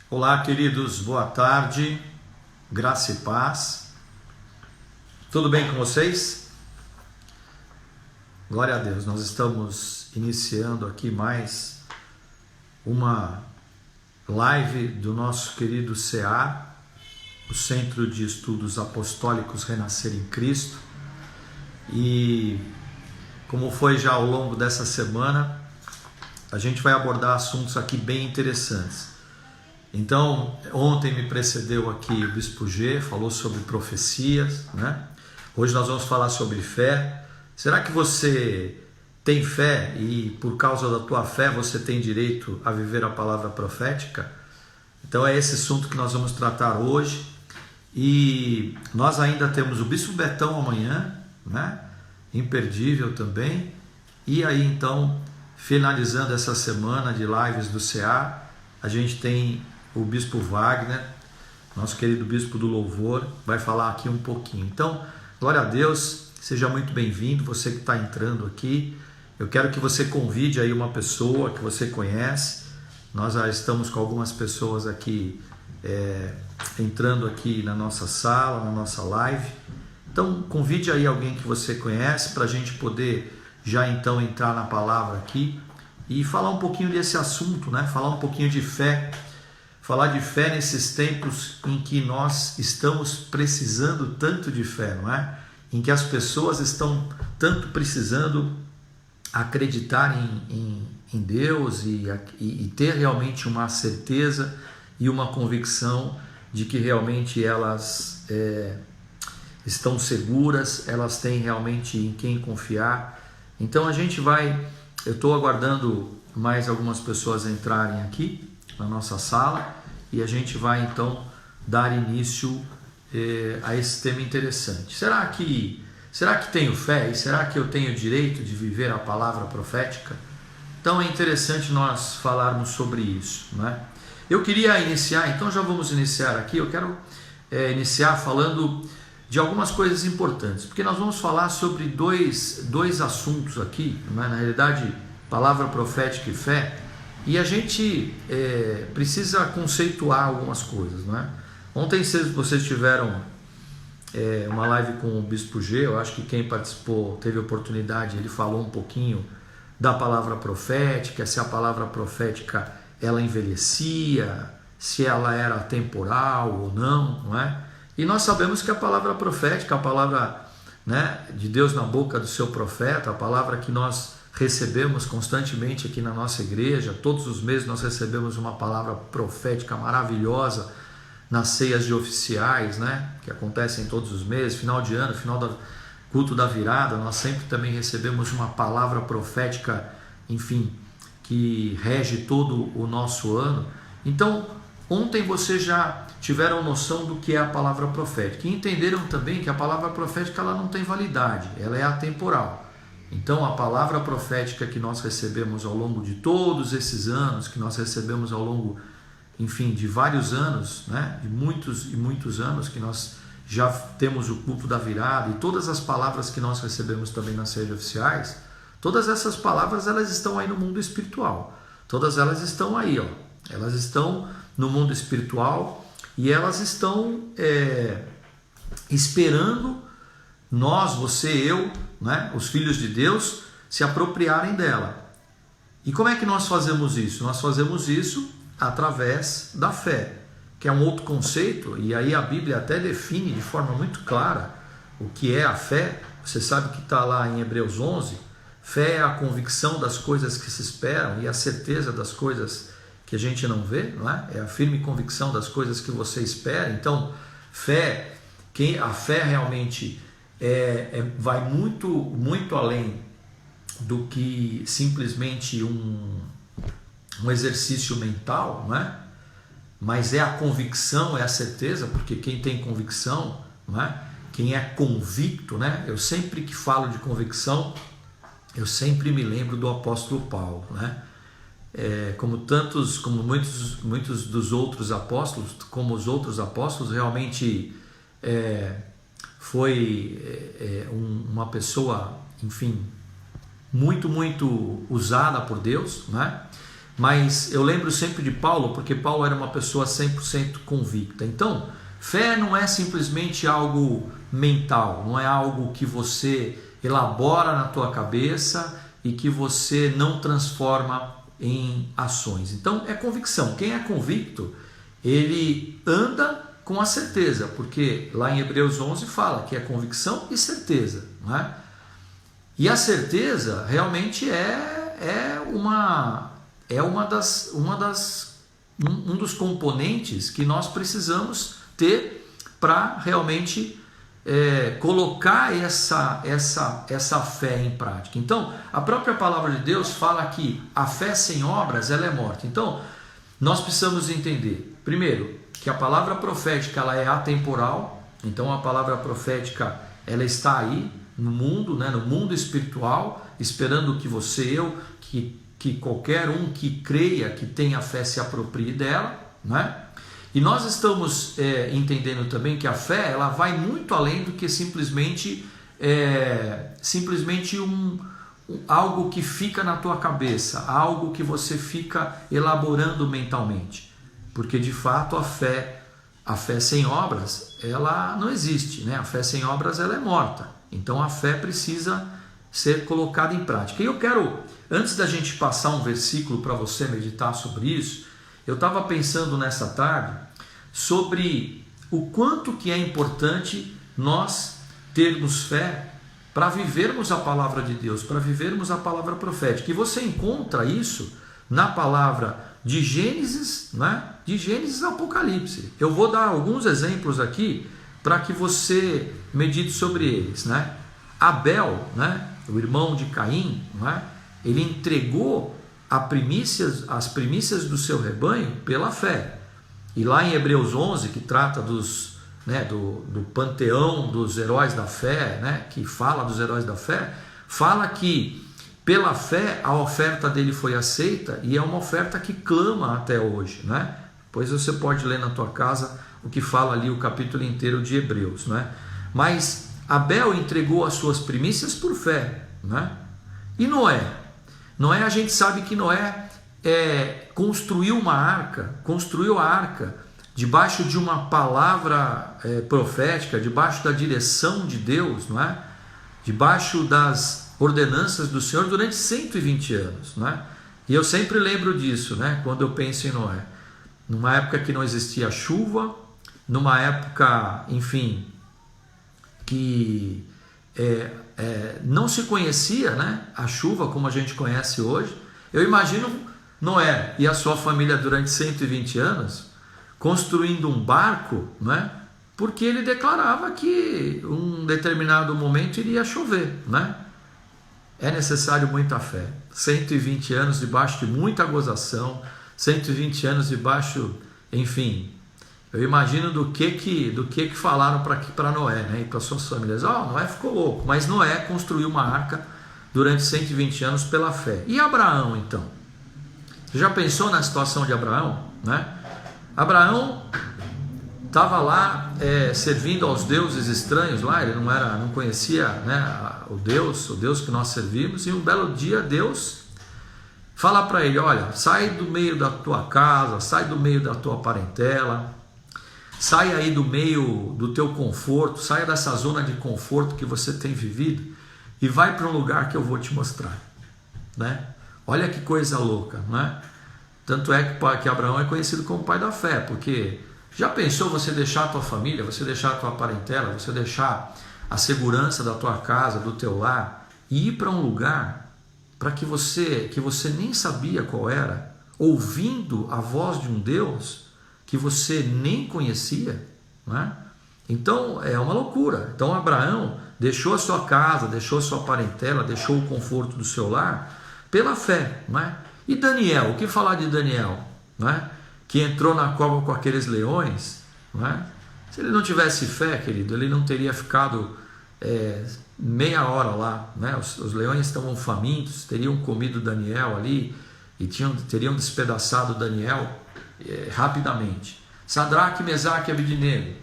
Olá, queridos, boa tarde, graça e paz. Tudo bem com vocês? Glória a Deus, nós estamos iniciando aqui mais uma live do nosso querido CA, o Centro de Estudos Apostólicos Renascer em Cristo. E como foi já ao longo dessa semana, a gente vai abordar assuntos aqui bem interessantes. Então, ontem me precedeu aqui o Bispo G, falou sobre profecias, né? Hoje nós vamos falar sobre fé. Será que você tem fé e por causa da tua fé você tem direito a viver a palavra profética? Então é esse assunto que nós vamos tratar hoje. E nós ainda temos o Bispo Betão amanhã, né? Imperdível também. E aí então, finalizando essa semana de lives do CA, a gente tem o Bispo Wagner, nosso querido Bispo do Louvor, vai falar aqui um pouquinho. Então, glória a Deus, seja muito bem-vindo, você que está entrando aqui. Eu quero que você convide aí uma pessoa que você conhece. Nós já estamos com algumas pessoas aqui entrando aqui na nossa sala, na nossa live. Então, convide aí alguém que você conhece para a gente poder já então entrar na palavra aqui e falar um pouquinho desse assunto, né? Falar um pouquinho de fé. Falar de fé nesses tempos em que nós estamos precisando tanto de fé, não é? Em que as pessoas estão tanto precisando acreditar em Deus e ter realmente uma certeza e uma convicção de que realmente elas estão seguras, elas têm realmente em quem confiar. Então eu estou aguardando mais algumas pessoas entrarem aqui na nossa sala e a gente vai então dar início a esse tema interessante. Será que tenho fé e será que eu tenho direito de viver a palavra profética? Então é interessante nós falarmos sobre isso, né? Eu queria iniciar, então já vamos iniciar aqui, eu quero iniciar falando de algumas coisas importantes, porque nós vamos falar sobre dois assuntos aqui, né? Na realidade, palavra profética e fé. E a gente precisa conceituar algumas coisas, não é? Ontem vocês tiveram uma live com o Bispo G, eu acho que quem participou teve oportunidade, ele falou um pouquinho da palavra profética, se a palavra profética ela envelhecia, se ela era temporal ou não é? E nós sabemos que a palavra profética, a palavra, né, de Deus na boca do seu profeta, a palavra que nós recebemos constantemente aqui na nossa igreja, todos os meses nós recebemos uma palavra profética maravilhosa nas ceias de oficiais, né, que acontecem todos os meses, final de ano, final do culto da virada, nós sempre também recebemos uma palavra profética, enfim, que rege todo o nosso ano. Então, ontem vocês já tiveram noção do que é a palavra profética e entenderam também que a palavra profética ela não tem validade, ela é atemporal. Então a palavra profética que nós recebemos ao longo de todos esses anos, que nós recebemos ao longo, enfim, de vários anos, né, de muitos e muitos anos que nós já temos o culto da virada e todas as palavras que nós recebemos também nas redes oficiais, todas essas palavras elas estão aí no mundo espiritual, todas elas estão aí, ó, elas estão no mundo espiritual e elas estão esperando nós, você, eu, né, os filhos de Deus, se apropriarem dela. E como é que nós fazemos isso? Nós fazemos isso através da fé, que é um outro conceito, e aí a Bíblia até define de forma muito clara o que é a fé. Você sabe que está lá em Hebreus 11, fé é a convicção das coisas que se esperam e a certeza das coisas que a gente não vê, não é? É a firme convicção das coisas que você espera. Então, a fé realmente vai muito, muito além do que simplesmente um exercício mental, não é? Mas é a convicção, é a certeza, porque quem tem convicção, não é? Quem é convicto, né? Eu sempre que falo de convicção, eu sempre me lembro do apóstolo Paulo, né? Como muitos dos outros apóstolos, como os outros apóstolos, realmente foi uma pessoa, enfim, muito, muito usada por Deus, né? mas eu lembro sempre de Paulo, porque Paulo era uma pessoa 100% convicta. Então, fé não é simplesmente algo mental, não é algo que você elabora na tua cabeça e que você não transforma em ações. Então, é convicção. Quem é convicto, ele anda com a certeza, porque lá em Hebreus 11 fala que é convicção e certeza, não é? E a certeza realmente um dos componentes que nós precisamos ter para realmente colocar essa fé em prática. Então, a própria palavra de Deus fala que a fé sem obras ela é morta. Então, nós precisamos entender, primeiro, que a palavra profética ela é atemporal. Então, a palavra profética ela está aí no mundo, né, no mundo espiritual, esperando que você, que qualquer um que creia, que tenha fé, se aproprie dela, né? E nós estamos entendendo também que a fé ela vai muito além do que simplesmente algo que fica na tua cabeça, algo que você fica elaborando mentalmente, porque de fato a fé sem obras ela não existe, né? A fé sem obras ela é morta. Então a fé precisa ser colocada em prática. E eu quero, antes da gente passar um versículo para você meditar sobre isso, eu estava pensando nessa tarde sobre o quanto que é importante nós termos fé para vivermos a palavra de Deus, para vivermos a palavra profética. E você encontra isso na palavra de Gênesis, né? De Gênesis a Apocalipse. Eu vou dar alguns exemplos aqui para que você medite sobre eles, né? Abel, né? O irmão de Caim, né? Ele entregou as primícias do seu rebanho pela fé. E lá em Hebreus 11, que trata do panteão dos heróis da fé, né? Que fala dos heróis da fé, fala que pela fé a oferta dele foi aceita e é uma oferta que clama até hoje, né? Pois você pode ler na tua casa o que fala ali o capítulo inteiro de Hebreus, né? Mas Abel entregou as suas primícias por fé, né? E Noé a gente sabe que Noé construiu a arca debaixo de uma palavra profética, debaixo da direção de Deus, não é? Debaixo das ordenanças do Senhor durante 120 anos, não é? E eu sempre lembro disso, né? Quando eu penso em Noé, numa época que não existia chuva, numa época, enfim, que não se conhecia, né, a chuva como a gente conhece hoje. Eu imagino Noé e a sua família durante 120 anos construindo um barco, né, porque ele declarava que um determinado momento iria chover, né? É necessário muita fé. 120 anos debaixo de muita gozação, 120 anos debaixo, enfim, eu imagino do que falaram para Noé, né, e para suas famílias. Noé ficou louco, mas Noé construiu uma arca durante 120 anos pela fé. E Abraão, então? Você já pensou na situação de Abraão, né? Abraão estava lá servindo aos deuses estranhos lá, ele não conhecia, né, o Deus que nós servimos, e um belo dia Deus fala para ele: olha, sai do meio da tua casa, sai do meio da tua parentela, sai aí do meio do teu conforto, saia dessa zona de conforto que você tem vivido e vai para um lugar que eu vou te mostrar, né? Olha que coisa louca, né? Tanto é que Abraão é conhecido como pai da fé, porque já pensou você deixar a tua família, você deixar a tua parentela, você deixar a segurança da tua casa, do teu lar, e ir para um lugar para que você nem sabia qual era, ouvindo a voz de um Deus que você nem conhecia, né? Então é uma loucura. Então Abraão deixou a sua casa, deixou a sua parentela, deixou o conforto do seu lar pela fé, né? E Daniel, o que falar de Daniel, né? Que entrou na cova com aqueles leões, né? Se ele não tivesse fé, querido, ele não teria ficado meia hora lá, né? Os leões estavam famintos, teriam comido Daniel ali e teriam despedaçado Daniel rapidamente. Sadraque, Mesaque e Abednego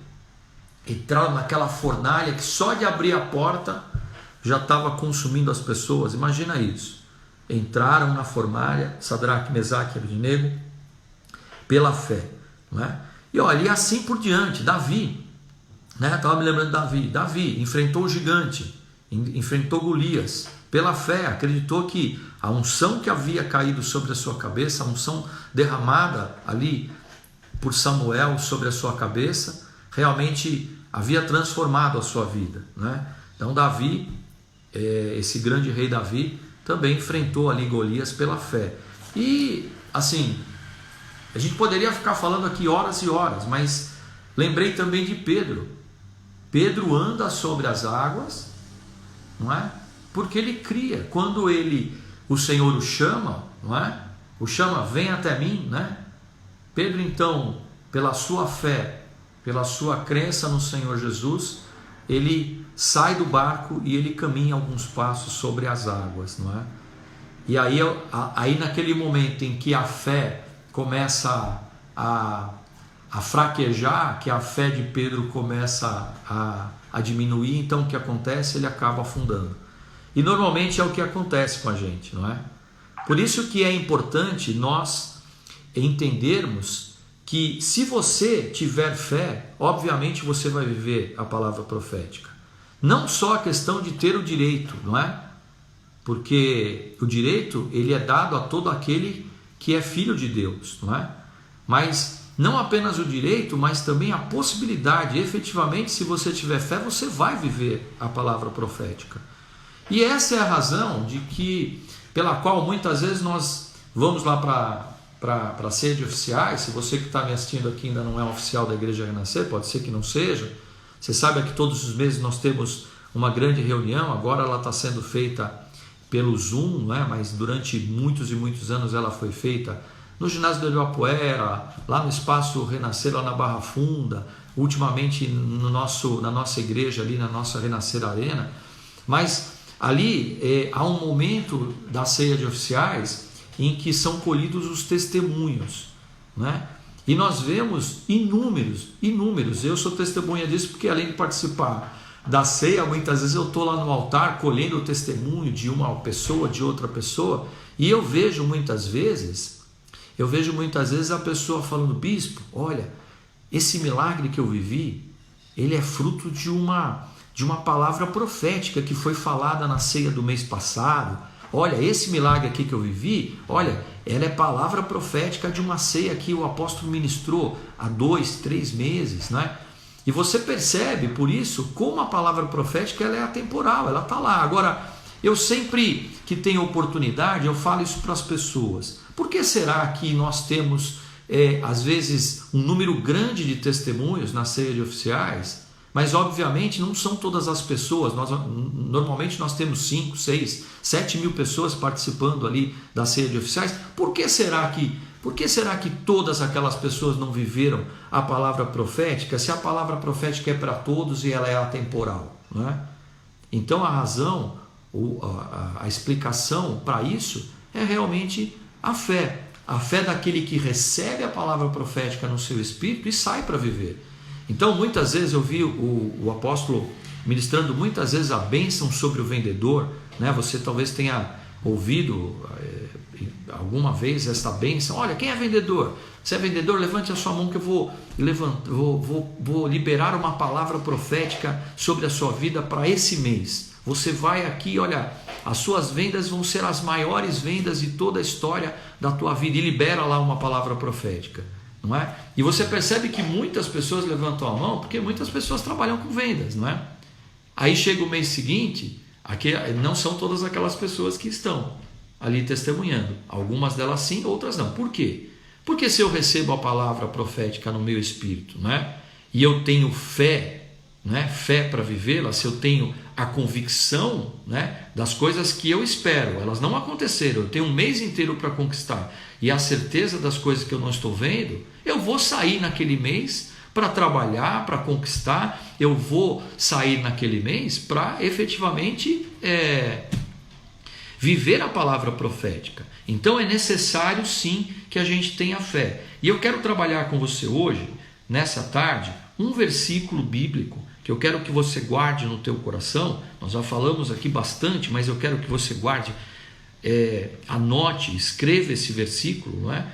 entraram naquela fornalha que só de abrir a porta já estava consumindo as pessoas. Imagina isso. entraram na fornalha, Sadraque, Mesaque e Abednego, pela fé. Não é? E olha, e assim por diante, Davi, né? Estava me lembrando de Davi enfrentou o gigante, enfrentou Golias, pela fé, acreditou que a unção que havia caído sobre a sua cabeça, a unção derramada ali por Samuel sobre a sua cabeça, realmente havia transformado a sua vida, né? Então Davi, esse grande rei Davi, também enfrentou ali Golias pela fé. E assim, a gente poderia ficar falando aqui horas e horas, mas lembrei também de Pedro. Pedro anda sobre as águas, não é? Porque ele cria. Quando o Senhor o chama, não é? O chama, vem até mim, né? Pedro então, pela sua fé, pela sua crença no Senhor Jesus, ele sai do barco e ele caminha alguns passos sobre as águas, não é? E aí naquele momento em que a fé começa a fraquejar, que a fé de Pedro começa a diminuir, então o que acontece? Ele acaba afundando. E normalmente é o que acontece com a gente, não é? Por isso que é importante nós entendermos que se você tiver fé, obviamente você vai viver a palavra profética. Não só a questão de ter o direito, não é? Porque o direito, ele é dado a todo aquele que é filho de Deus, não é? Mas não apenas o direito, mas também a possibilidade, efetivamente, se você tiver fé, você vai viver a palavra profética. E essa é a razão pela qual muitas vezes nós vamos lá para a sede de oficiais. Se você que está me assistindo aqui ainda não é um oficial da Igreja Renascer, pode ser que não seja. Você sabe que todos os meses nós temos uma grande reunião, agora ela está sendo feita pelo Zoom, não é? Mas durante muitos e muitos anos ela foi feita no ginásio do Ibirapuera, lá no Espaço Renascer, lá na Barra Funda, ultimamente na nossa igreja ali, na nossa Renascer Arena. Mas ali há um momento da ceia de oficiais em que são colhidos os testemunhos, né? E nós vemos inúmeros, eu sou testemunha disso, porque além de participar da ceia, muitas vezes eu estou lá no altar colhendo o testemunho de uma pessoa, de outra pessoa, e eu vejo muitas vezes a pessoa falando: bispo, olha, esse milagre que eu vivi, ele é fruto de uma palavra profética que foi falada na ceia do mês passado. Olha, esse milagre aqui que eu vivi, olha, ela é palavra profética de uma ceia que o apóstolo ministrou há 2, 3 meses, né? E você percebe, por isso, como a palavra profética ela é atemporal, ela está lá. Agora, eu sempre que tenho oportunidade, eu falo isso para as pessoas. Por que será que nós temos, às vezes, um número grande de testemunhos na ceia de oficiais? Mas obviamente não são todas as pessoas. Normalmente nós temos 5, 6, 7 mil pessoas participando ali da ceia de oficiais. Por que será que todas aquelas pessoas não viveram a palavra profética, se a palavra profética é para todos e ela é atemporal, né? Então a razão, a explicação para isso é realmente a fé daquele que recebe a palavra profética no seu espírito e sai para viver. Então muitas vezes eu vi o apóstolo ministrando muitas vezes a bênção sobre o vendedor, né? Você talvez tenha ouvido alguma vez esta bênção. Olha, quem é vendedor? Se é vendedor, levante a sua mão que eu vou liberar uma palavra profética sobre a sua vida para esse mês. Você vai aqui, olha, as suas vendas vão ser as maiores vendas de toda a história da tua vida, e libera lá uma palavra profética, não é? E você percebe que muitas pessoas levantam a mão porque muitas pessoas trabalham com vendas, não é? Aí chega o mês seguinte, aqui não são todas aquelas pessoas que estão ali testemunhando, algumas delas sim, outras não. Por quê? Porque se eu recebo a palavra profética no meu espírito, né, e eu tenho fé, né, fé para vivê-la, se eu tenho a convicção, né, das coisas que eu espero, elas não aconteceram, eu tenho um mês inteiro para conquistar, e a certeza das coisas que eu não estou vendo, eu vou sair naquele mês para trabalhar, para conquistar, eu vou sair naquele mês para efetivamente viver a palavra profética. Então é necessário sim que a gente tenha fé. E eu quero trabalhar com você hoje, nessa tarde, um versículo bíblico que eu quero que você guarde no teu coração. Nós já falamos aqui bastante, mas eu quero que você guarde anote, escreva esse versículo, não é?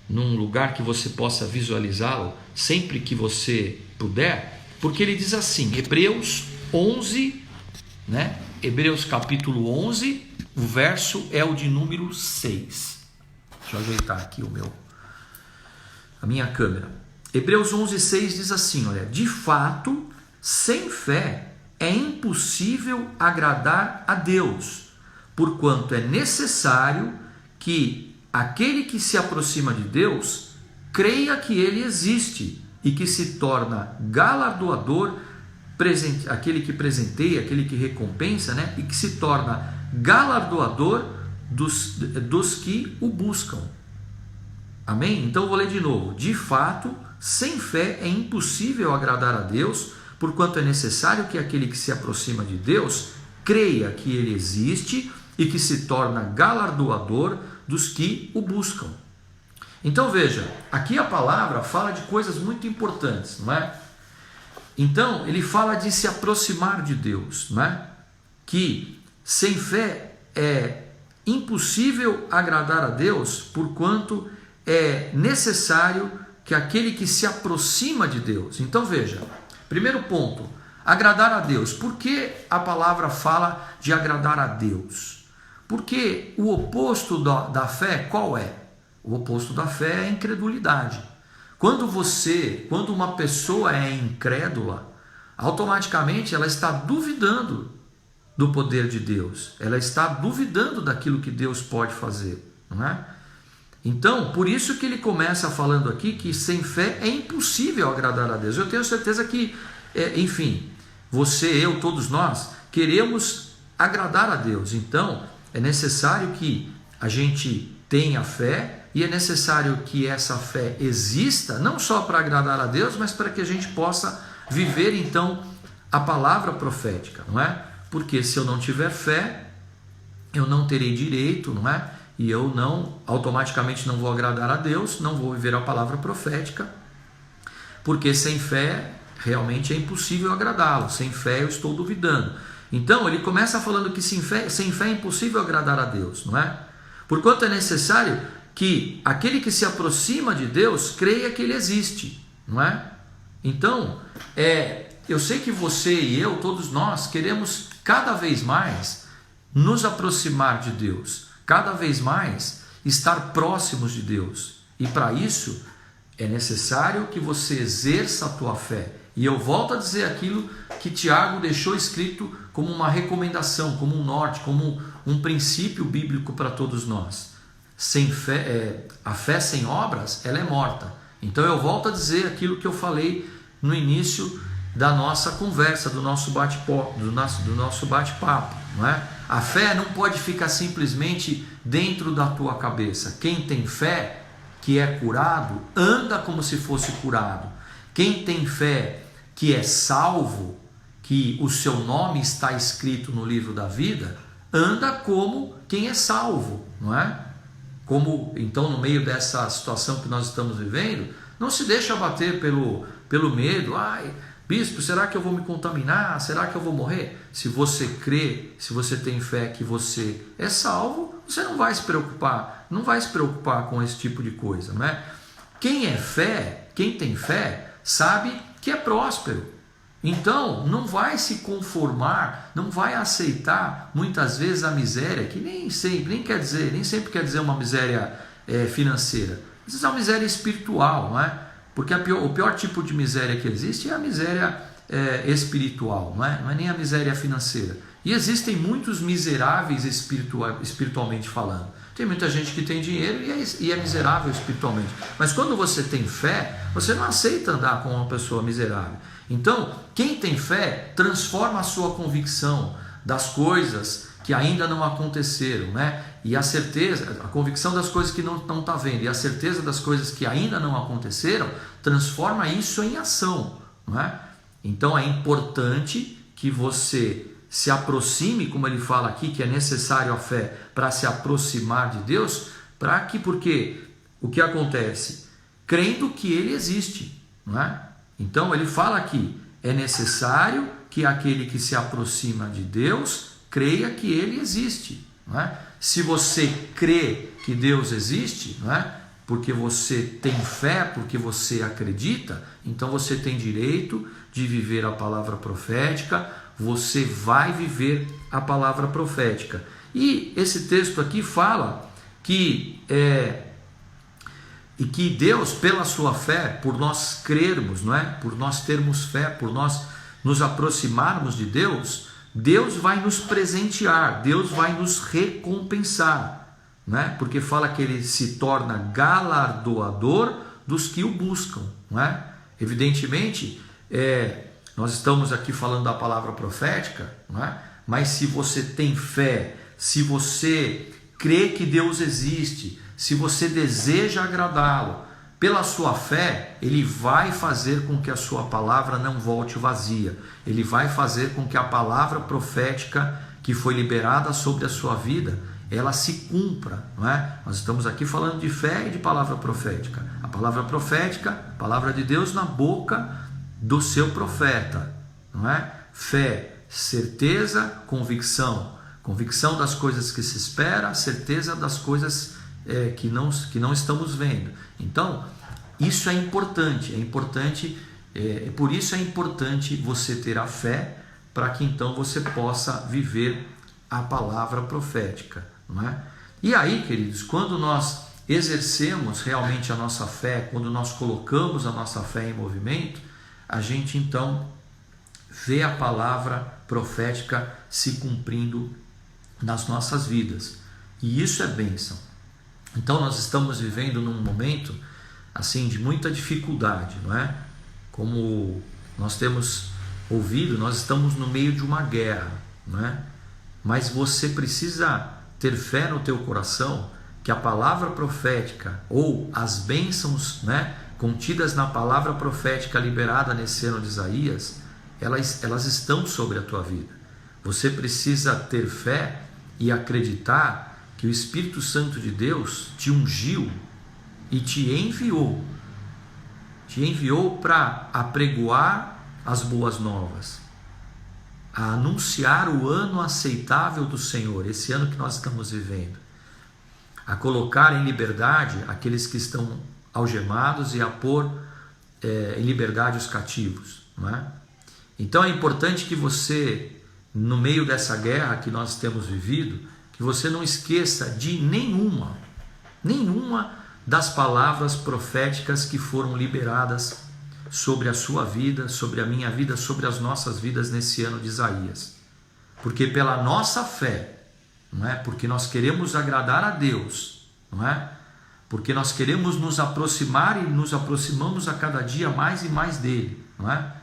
Num lugar que você possa visualizá-lo sempre que você puder, porque ele diz assim, Hebreus 11, né? Hebreus capítulo 11, o verso é o de número 6. Deixa eu ajeitar aqui a minha câmera. Hebreus 11, 6 diz assim, olha, de fato, sem fé é impossível agradar a Deus, porquanto é necessário que aquele que se aproxima de Deus creia que ele existe e que se torna galardoador, aquele que presenteia, aquele que recompensa, né? E que se torna galardoador dos que o buscam. Amém? Então eu vou ler de novo. De fato, sem fé é impossível agradar a Deus, porquanto é necessário que aquele que se aproxima de Deus creia que ele existe e que se torna galardoador dos que o buscam. Então veja, aqui a palavra fala de coisas muito importantes, não é? Então ele fala de se aproximar de Deus, não é? Que sem fé é impossível agradar a Deus, porquanto é necessário que aquele que se aproxima de Deus. Então veja, primeiro ponto, agradar a Deus. Por que a palavra fala de agradar a Deus? Porque o oposto da fé qual é? O oposto da fé é a incredulidade. Quando uma pessoa é incrédula, automaticamente ela está duvidando do poder de Deus. Ela está duvidando daquilo que Deus pode fazer, não é? Então, por isso que ele começa falando aqui que sem fé é impossível agradar a Deus. Eu tenho certeza que, enfim, você, eu, todos nós, queremos agradar a Deus. Então, é necessário que a gente tenha fé e é necessário que essa fé exista, não só para agradar a Deus, mas para que a gente possa viver, então, a palavra profética, não é? Porque se eu não tiver fé, eu não terei direito, não é? E eu automaticamente não vou agradar a Deus, não vou viver a palavra profética, porque sem fé realmente é impossível agradá-lo, sem fé eu estou duvidando. Então ele começa falando que sem fé é impossível agradar a Deus, não é? Porquanto é necessário que aquele que se aproxima de Deus creia que ele existe, não é? Então, eu sei que você e eu, todos nós, queremos cada vez mais nos aproximar de Deus, cada vez mais estar próximos de Deus. E para isso é necessário que você exerça a tua fé. E eu volto a dizer aquilo que Tiago deixou escrito como uma recomendação, como um norte, como um princípio bíblico para todos nós. Sem fé, a fé sem obras, ela é morta. Então eu volto a dizer aquilo que eu falei no início da nossa conversa, do nosso bate-papo, não é? A fé não pode ficar simplesmente dentro da tua cabeça. Quem tem fé, que é curado, anda como se fosse curado. Quem tem fé, que é salvo, que o seu nome está escrito no livro da vida, anda como quem é salvo, não é? Então, no meio dessa situação que nós estamos vivendo, não se deixa abater pelo medo. Ai, bispo, será que eu vou me contaminar? Será que eu vou morrer? Se você crê, se você tem fé que você é salvo, você não vai se preocupar com esse tipo de coisa, não é? Quem tem fé, sabe que é próspero. Então, não vai se conformar, não vai aceitar muitas vezes a miséria, que nem sempre quer dizer uma miséria financeira. Às vezes é uma miséria espiritual, não é? Porque o pior tipo de miséria que existe é a miséria espiritual, não é nem a miséria financeira. E existem muitos miseráveis espiritualmente falando. Tem muita gente que tem dinheiro e é miserável espiritualmente. Mas quando você tem fé, você não aceita andar com uma pessoa miserável. Então, quem tem fé transforma a sua convicção das coisas que ainda não aconteceram, né? E a convicção das coisas que não está vendo e a certeza das coisas que ainda não aconteceram, transforma isso em ação, não é? Então é importante que você se aproxime, como ele fala aqui, que é necessário a fé para se aproximar de Deus, porque o que acontece? Crendo que ele existe, não é? Então ele fala aqui, é necessário que aquele que se aproxima de Deus creia que ele existe. não é? Se você crê que Deus existe, não é? Porque você tem fé, porque você acredita, então você tem direito de viver a palavra profética, você vai viver a palavra profética. E esse texto aqui fala que Deus, pela sua fé, por nós crermos, não é? Por nós termos fé, por nós nos aproximarmos de Deus, Deus vai nos presentear, Deus vai nos recompensar, não é? Porque fala que Ele se torna galardoador dos que o buscam, não é? Evidentemente, nós estamos aqui falando da palavra profética, não é? Mas se você tem fé, se você crê que Deus existe, se você deseja agradá-lo, pela sua fé, Ele vai fazer com que a sua palavra não volte vazia. Ele vai fazer com que a palavra profética que foi liberada sobre a sua vida, ela se cumpra, não é? Nós estamos aqui falando de fé e de palavra profética. A palavra profética, a palavra de Deus na boca do seu profeta, não é? Fé, certeza, convicção. Convicção das coisas que se espera, certeza das coisas que não estamos vendo. Então, isso é importante, por isso é importante você ter a fé, para que então você possa viver a palavra profética, não é? E aí, queridos, quando nós exercemos realmente a nossa fé, quando nós colocamos a nossa fé em movimento, a gente então vê a palavra profética se cumprindo nas nossas vidas, e isso é bênção. Então nós estamos vivendo num momento assim de muita dificuldade, não é? Como nós temos ouvido, nós estamos no meio de uma guerra, não é? Mas você precisa ter fé no teu coração que a palavra profética ou as bênçãos, né, contidas na palavra profética liberada nesse ano de Isaías, elas estão sobre a tua vida. Você precisa ter fé e acreditar que o Espírito Santo de Deus te ungiu e te enviou para apregoar as boas novas, a anunciar o ano aceitável do Senhor, esse ano que nós estamos vivendo, a colocar em liberdade aqueles que estão algemados e a pôr em liberdade os cativos, não é? Então é importante que você, no meio dessa guerra que nós temos vivido, que você não esqueça de nenhuma das palavras proféticas que foram liberadas sobre a sua vida, sobre a minha vida, sobre as nossas vidas nesse ano de Isaías. Porque pela nossa fé, não é? Porque nós queremos agradar a Deus, não é? Porque nós queremos nos aproximar e nos aproximamos a cada dia mais e mais dele, não é?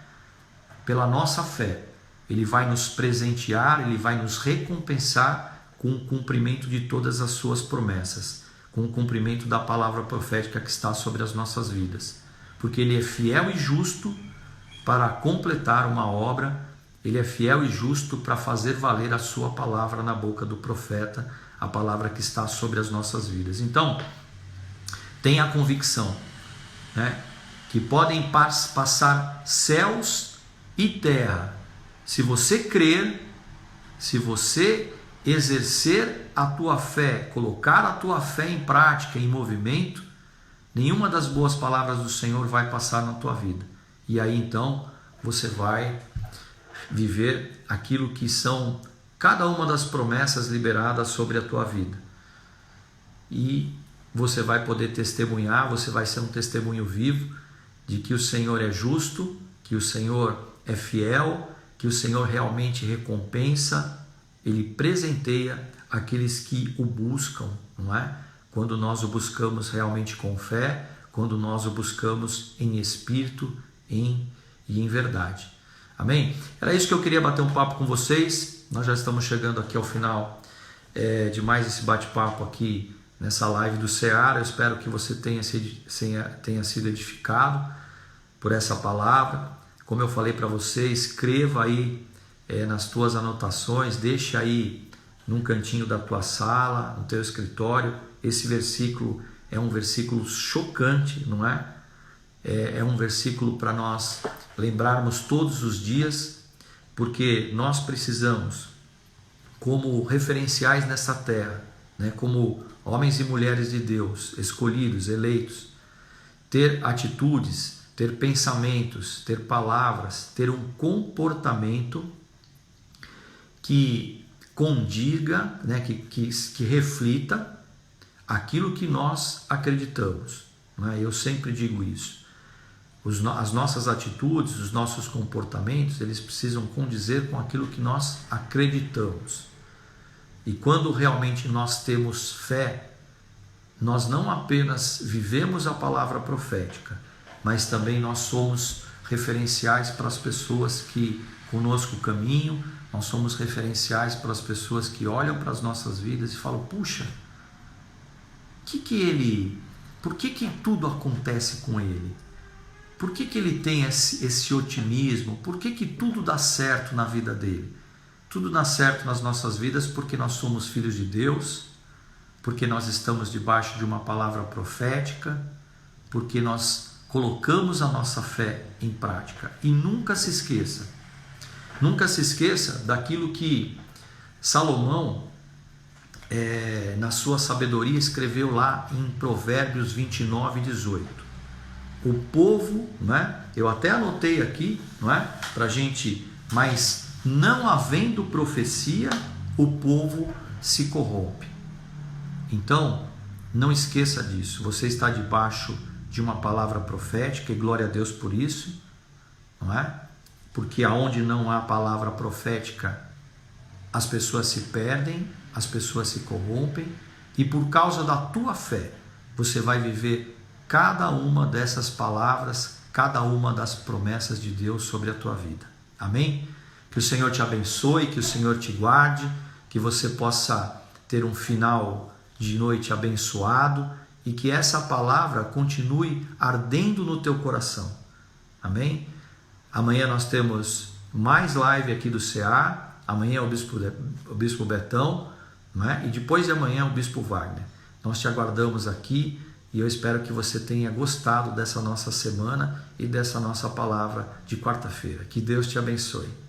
Pela nossa fé, Ele vai nos presentear, Ele vai nos recompensar com o cumprimento de todas as suas promessas, com o cumprimento da palavra profética que está sobre as nossas vidas. Porque Ele é fiel e justo para completar uma obra, Ele é fiel e justo para fazer valer a sua palavra na boca do profeta, a palavra que está sobre as nossas vidas. Então, tenha a convicção, né, que podem passar céus e terra. Se você crer, se você exercer a tua fé, colocar a tua fé em prática, em movimento, nenhuma das boas palavras do Senhor vai passar na tua vida. E aí então você vai viver aquilo que são cada uma das promessas liberadas sobre a tua vida. E você vai poder testemunhar, você vai ser um testemunho vivo de que o Senhor é justo, que o Senhor é fiel, que o Senhor realmente recompensa, Ele presenteia aqueles que o buscam, não é? Quando nós o buscamos realmente com fé, quando nós o buscamos em espírito e em verdade. Amém? Era isso que eu queria bater um papo com vocês. Nós já estamos chegando aqui ao final de mais esse bate-papo aqui nessa live do Seara. Eu espero que você tenha sido edificado por essa palavra. Como eu falei para você, escreva aí nas tuas anotações, deixa aí num cantinho da tua sala, no teu escritório. Esse versículo é um versículo chocante, não é? É um versículo para nós lembrarmos todos os dias, porque nós precisamos como referenciais nessa terra, né? Como homens e mulheres de Deus, escolhidos, eleitos, ter atitudes, ter pensamentos, ter palavras, ter um comportamento que condiga, né? que reflita aquilo que nós acreditamos. Né? Eu sempre digo isso. As nossas atitudes, os nossos comportamentos, eles precisam condizer com aquilo que nós acreditamos. E quando realmente nós temos fé, nós não apenas vivemos a palavra profética, mas também nós somos referenciais para as pessoas que conosco caminham, nós somos referenciais para as pessoas que olham para as nossas vidas e falam, puxa, por que tudo acontece com ele? Por que ele tem esse otimismo? Por que tudo dá certo na vida dele? Tudo dá certo nas nossas vidas porque nós somos filhos de Deus, porque nós estamos debaixo de uma palavra profética, porque nós colocamos a nossa fé em prática. E nunca se esqueça daquilo que Salomão, na sua sabedoria, escreveu lá em Provérbios 29:18. O povo, né? Eu até anotei aqui, não é? Para a gente, mas não havendo profecia, o povo se corrompe. Então, não esqueça disso. Você está debaixo de uma palavra profética e glória a Deus por isso, não é? Porque aonde não há palavra profética, as pessoas se perdem, as pessoas se corrompem, e por causa da tua fé, você vai viver cada uma dessas palavras, cada uma das promessas de Deus sobre a tua vida. Amém? Que o Senhor te abençoe, que o Senhor te guarde, que você possa ter um final de noite abençoado e que essa palavra continue ardendo no teu coração. Amém? Amanhã nós temos mais live aqui do CA, amanhã é o Bispo Betão, né? E depois de amanhã o Bispo Wagner. Nós te aguardamos aqui e eu espero que você tenha gostado dessa nossa semana e dessa nossa palavra de quarta-feira. Que Deus te abençoe.